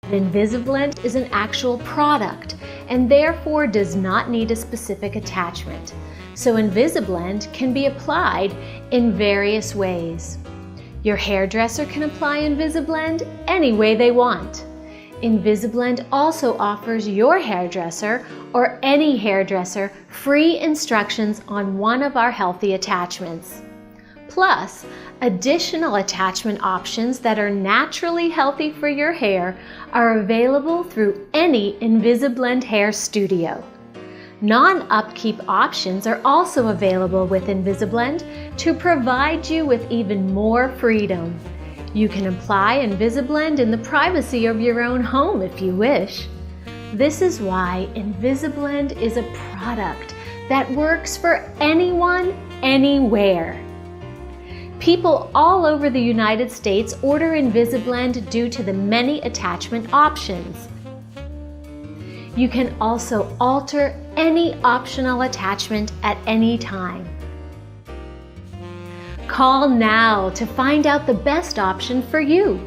Invisiblend is an actual product and therefore does not need a specific attachment. So Invisiblend can be applied in various ways. Your hairdresser can apply Invisiblend any way they want. Invisiblend also offers your hairdresser or any hairdresser free instructions on one of our healthy attachments. Plus, additional attachment options that are naturally healthy for your hair are available through any Invisiblend hair studio. Non-upkeep options are also available with Invisiblend to provide you with even more freedom. You can apply Invisiblend in the privacy of your own home if you wish. This is why Invisiblend is a product that works for anyone, anywhere. People all over the United States order Invisiblend due to the many attachment options. You can also alter any optional attachment at any time. Call now to find out the best option for you.